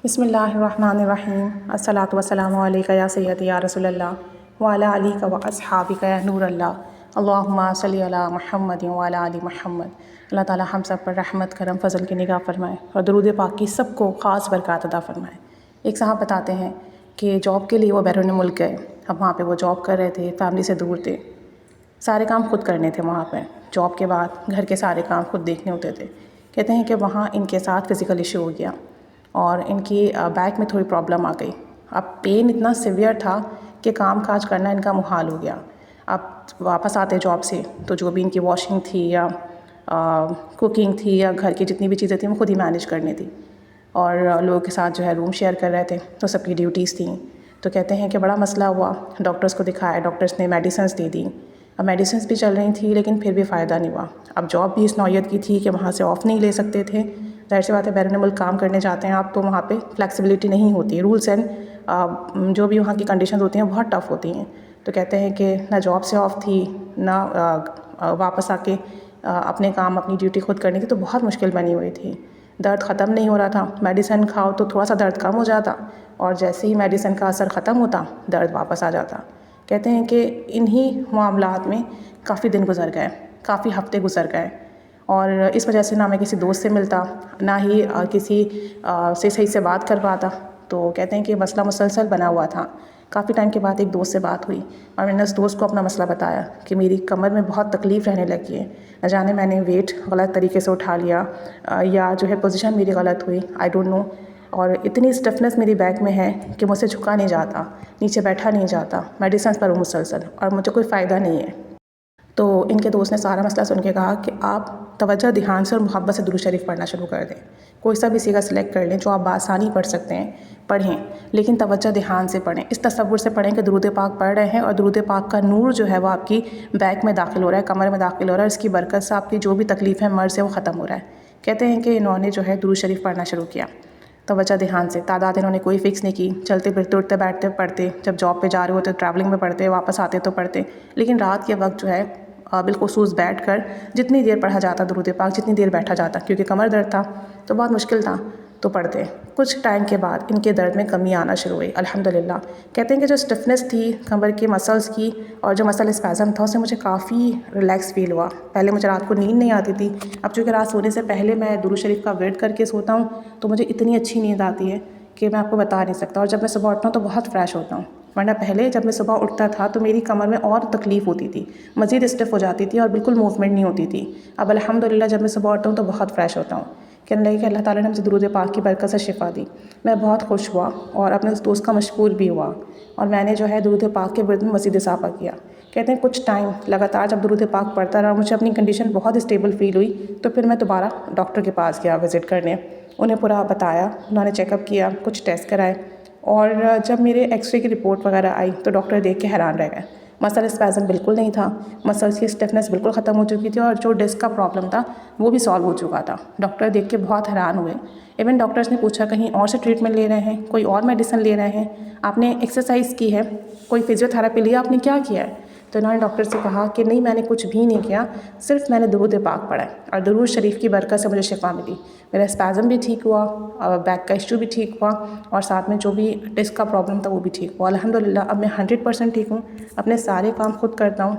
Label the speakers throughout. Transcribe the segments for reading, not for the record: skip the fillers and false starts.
Speaker 1: بسم اللہ الرحمن الرحیم الصلاۃ والسلام علیک یا سیدی یا رسول اللہ وعلی آلک و اصحابک یا نور اللہ اللہم صلی علی محمد وعلی آل محمد۔ اللہ تعالی ہم سب پر رحمت کرم فضل کی نگاہ فرمائے اور درود پاک کی سب کو خاص برکات عطا فرمائے۔ ایک صاحب بتاتے ہیں کہ جاب کے لیے وہ بیرون ملک گئے۔ اب وہاں پہ وہ جاب کر رہے تھے، فیملی سے دور تھے، سارے کام خود کرنے تھے وہاں پہ۔ جاب کے بعد گھر کے سارے کام خود دیکھنے ہوتے تھے۔ کہتے ہیں کہ وہاں ان کے ساتھ فزیکل ایشو ہو گیا اور ان کی بیک میں تھوڑی پرابلم آ گئی۔ اب پین اتنا سیویئر تھا کہ کام کاج کرنا ان کا محال ہو گیا۔ اب واپس آتے جاب سے تو جو بھی ان کی واشنگ تھی یا کوکنگ تھی یا گھر کی جتنی بھی چیزیں تھیں وہ خود ہی مینیج کرنی تھی، اور لوگوں کے ساتھ جو ہے روم شیئر کر رہے تھے تو سب کی ڈیوٹیز تھیں۔ تو کہتے ہیں کہ بڑا مسئلہ ہوا، ڈاکٹرز کو دکھایا، ڈاکٹرز نے میڈیسنز دے دی۔ اب میڈیسنز بھی چل رہی تھیں لیکن پھر بھی فائدہ نہیں ہوا۔ اب جاب بھی اس نوعیت کی تھی کہ وہاں سے آف نہیں لے سکتے تھے۔ ظاہر سی بات ہے، بیرون ملک کام کرنے جاتے ہیں آپ تو وہاں پہ فلیکسیبلٹی نہیں ہوتی، رولس اینڈ جو بھی وہاں کی کنڈیشنز ہوتی ہیں بہت ٹف ہوتی ہیں۔ تو کہتے ہیں کہ نہ جاب سے آف تھی، نہ واپس آ کے اپنے کام اپنی ڈیوٹی خود کرنی تھی، تو بہت مشکل بنی ہوئی تھی۔ درد ختم نہیں ہو رہا تھا، میڈیسن کھاؤ تو تھوڑا سا درد کم ہو جاتا اور جیسے ہی میڈیسن کا اثر ختم ہوتا درد واپس آ جاتا۔ کہتے ہیں کہ انہی معاملات میں کافی دن گزر گئے، کافی ہفتے گزر گئے، اور اس وجہ سے نہ میں کسی دوست سے ملتا، نہ ہی کسی سے صحیح سے بات کر پاتا۔ تو کہتے ہیں کہ مسئلہ مسلسل بنا ہوا تھا۔ کافی ٹائم کے بعد ایک دوست سے بات ہوئی اور میں نے اس دوست کو اپنا مسئلہ بتایا کہ میری کمر میں بہت تکلیف رہنے لگی ہے، نہ جانے میں نے ویٹ غلط طریقے سے اٹھا لیا یا جو ہے پوزیشن میری غلط ہوئی، آئی ڈونٹ نو، اور اتنی اسٹفنس میری بیک میں ہے کہ مجھ سے جھکا نہیں جاتا، نیچے بیٹھا نہیں جاتا، میڈیسنس پر ہوں مسلسل اور مجھے کوئی فائدہ نہیں ہے۔ تو ان کے دوست نے سارا مسئلہ سن کے کہا کہ آپ توجہ دھیان سے اور محبت سے درود شریف پڑھنا شروع کر دیں۔ کوئی سا بھی سیگا سلیکٹ کر لیں جو آپ بآسانی پڑھ سکتے ہیں، پڑھیں، لیکن توجہ دھیان سے پڑھیں، اس تصور سے پڑھیں کہ درود پاک پڑھ رہے ہیں اور درود پاک کا نور جو ہے وہ آپ کی بیک میں داخل ہو رہا ہے، کمر میں داخل ہو رہا ہے، اس کی برکت سے آپ کی جو بھی تکلیف ہے، مرض ہے، وہ ختم ہو رہا ہے۔ کہتے ہیں کہ انہوں نے جو ہے درود شریف پڑھنا شروع کیا توجہ دھیان سے۔ تعداد انہوں نے کوئی فکس نہیں کی، چلتے پھرتے اٹھتے بیٹھتے پڑھتے، جب جاب پہ جا رہے ہوتے ٹریولنگ میں پڑھتے، واپس آتے تو پڑھتے، لیکن رات کے وقت جو ہے بالخصوص بیٹھ کر جتنی دیر پڑھا جاتا درود پاک، جتنی دیر بیٹھا جاتا، کیونکہ کمر درد تھا تو بہت مشکل تھا، تو پڑھتے۔ کچھ ٹائم کے بعد ان کے درد میں کمی آنا شروع ہوئی الحمدللہ۔ کہتے ہیں کہ جو اسٹفنس تھی کمر کے مسلس کی اور جو مسل اسپازم تھا، اس سے مجھے کافی ریلیکس فیل ہوا۔ پہلے مجھے رات کو نیند نہیں آتی تھی، اب چونکہ رات سونے سے پہلے میں درود شریف کا ورد کر کے سوتا ہوں تو مجھے اتنی اچھی نیند آتی ہے کہ میں آپ کو بتا نہیں سکتا، اور جب میں صبح اٹھتا ہوں تو بہت فریش ہوتا ہوں۔ ورنہ پہلے جب میں صبح اٹھتا تھا تو میری کمر میں اور تکلیف ہوتی تھی، مزید اسٹف ہو جاتی تھی اور بالکل موومنٹ نہیں ہوتی تھی۔ اب الحمدللہ جب میں صبح اٹھتا ہوں تو بہت فریش ہوتا ہوں۔ کہنے لگے کہ اللہ تعالیٰ نے مجھے درود پاک کی برکت سے شفا دی۔ میں بہت خوش ہوا اور اپنے اس دوست کا مشکور بھی ہوا، اور میں نے جو ہے درود پاک کے ورد میں مزید اضافہ کیا۔ کہتے ہیں کچھ ٹائم لگاتار جب درود پاک پڑھتا رہا، مجھے اپنی کنڈیشن بہت اسٹیبل فیل ہوئی، تو پھر میں دوبارہ ڈاکٹر کے پاس گیا وزٹ کرنے۔ انہیں پورا بتایا، انہوں نے چیک اپ کیا، کچھ ٹیسٹ کرائے، اور جب میرے ایکس رے کی رپورٹ وغیرہ آئی تو ڈاکٹر دیکھ کے حیران رہ گئے۔ مسل اسپازم بالکل نہیں تھا، مسلس کی اسٹفنس بالکل ختم ہو چکی تھی، اور جو ڈسک کا پرابلم تھا وہ بھی سالو ہو چکا تھا۔ ڈاکٹر دیکھ کے بہت حیران ہوئے۔ ایون ڈاکٹرز نے پوچھا کہیں اور سے ٹریٹمنٹ لے رہے ہیں، کوئی اور میڈیسن لے رہے ہیں، آپ نے ایکسرسائز کی ہے، کوئی فزیو تھراپی لیا، آپ نے کیا کیا ہے؟ تو انہوں نے ڈاکٹر سے کہا کہ نہیں، میں نے کچھ بھی نہیں کیا، صرف میں نے درود پاک پڑھا ہے اور درود شریف کی برکت سے مجھے شفا ملی۔ میرا اسپازم بھی ٹھیک ہوا، بیک کا ایشو بھی ٹھیک ہوا، اور ساتھ میں جو بھی ڈسک کا پرابلم تھا وہ بھی ٹھیک ہوا الحمدللہ۔ اب میں 100% ٹھیک ہوں، اپنے سارے کام خود کرتا ہوں،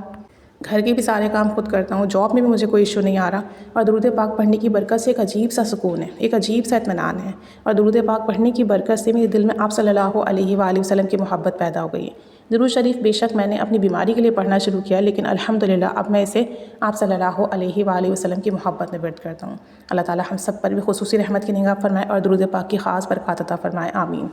Speaker 1: گھر کے بھی سارے کام خود کرتا ہوں، جاب میں بھی مجھے کوئی ایشو نہیں آ رہا، اور درود پاک پڑھنے کی برکت سے ایک عجیب سا سکون ہے، ایک عجیب سا اطمینان ہے، اور درود پاک پڑھنے کی برکت سے میرے دل میں آپ صلی اللہ علیہ وآلہ وسلم کی محبت پیدا ہو گئی ہے۔ درود شریف بے شک میں نے اپنی بیماری کے لیے پڑھنا شروع کیا، لیکن الحمدللہ اب میں اسے آپ صلی اللہ علیہ وآلہ وسلم کی محبت میں ورد کرتا ہوں۔ اللہ تعالی ہم سب پر بھی خصوصی رحمت کی نگاہ فرمائے اور درود پاک کی خاص برکات عطا فرمائے، آمین۔